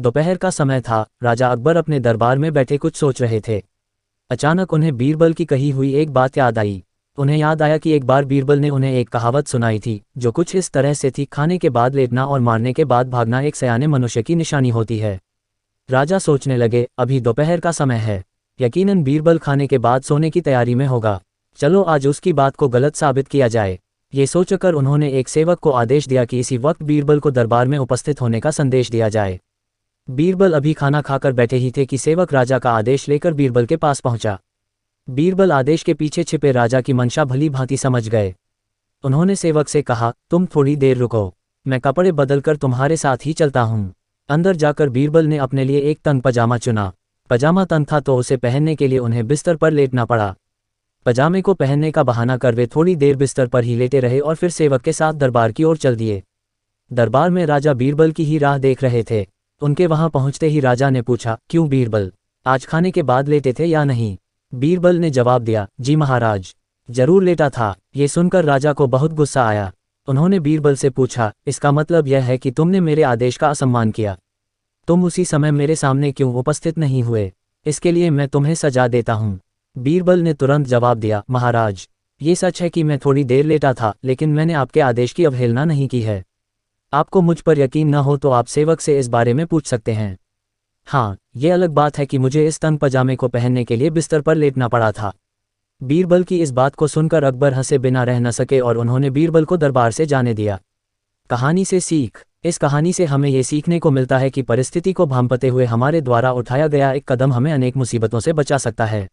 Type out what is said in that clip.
दोपहर का समय था। राजा अकबर अपने दरबार में बैठे कुछ सोच रहे थे। अचानक उन्हें बीरबल की कही हुई एक बात याद आई। उन्हें याद आया कि एक बार बीरबल ने उन्हें एक कहावत सुनाई थी, जो कुछ इस तरह से थी, खाने के बाद लेटना और मारने के बाद भागना एक सयाने मनुष्य की निशानी होती है। राजा सोचने लगे, अभी दोपहर का समय है, यकीनन बीरबल खाने के बाद सोने की तैयारी में होगा। चलो आज उसकी बात को गलत साबित किया जाए। ये सोचकर उन्होंने एक सेवक को आदेश दिया कि इसी वक्त बीरबल को दरबार में उपस्थित होने का संदेश दिया जाए। बीरबल अभी खाना खाकर बैठे ही थे कि सेवक राजा का आदेश लेकर बीरबल के पास पहुंचा। बीरबल आदेश के पीछे छिपे राजा की मंशा भली भांति समझ गए। उन्होंने सेवक से कहा, तुम थोड़ी देर रुको, मैं कपड़े बदलकर तुम्हारे साथ ही चलता हूँ। अंदर जाकर बीरबल ने अपने लिए एक तंग पजामा चुना। पजामा तंग था तो उसे पहनने के लिए उन्हें बिस्तर पर लेटना पड़ा। पजामे को पहनने का बहाना कर वे थोड़ी देर बिस्तर पर ही लेटे रहे और फिर सेवक के साथ दरबार की ओर चल दिए। दरबार में राजा बीरबल की ही राह देख रहे थे। उनके वहां पहुंचते ही राजा ने पूछा, क्यों बीरबल, आज खाने के बाद लेटे थे या नहीं? बीरबल ने जवाब दिया, जी महाराज, जरूर लेटा था। ये सुनकर राजा को बहुत गुस्सा आया। उन्होंने बीरबल से पूछा, इसका मतलब यह है कि तुमने मेरे आदेश का असम्मान किया? तुम उसी समय मेरे सामने क्यों उपस्थित नहीं हुए? इसके लिए मैं तुम्हें सजा देता हूँ। बीरबल ने तुरंत जवाब दिया, महाराज, ये सच है कि मैं थोड़ी देर लेटा था, लेकिन मैंने आपके आदेश की अवहेलना नहीं की है। आपको मुझ पर यकीन न हो तो आप सेवक से इस बारे में पूछ सकते हैं। हाँ, ये अलग बात है कि मुझे इस तंग पजामे को पहनने के लिए बिस्तर पर लेटना पड़ा था। बीरबल की इस बात को सुनकर अकबर हंसे बिना रह न सके और उन्होंने बीरबल को दरबार से जाने दिया। कहानी से सीख। इस कहानी से हमें ये सीखने को मिलता है कि परिस्थिति को भांपते हुए हमारे द्वारा उठाया गया एक कदम हमें अनेक मुसीबतों से बचा सकता है।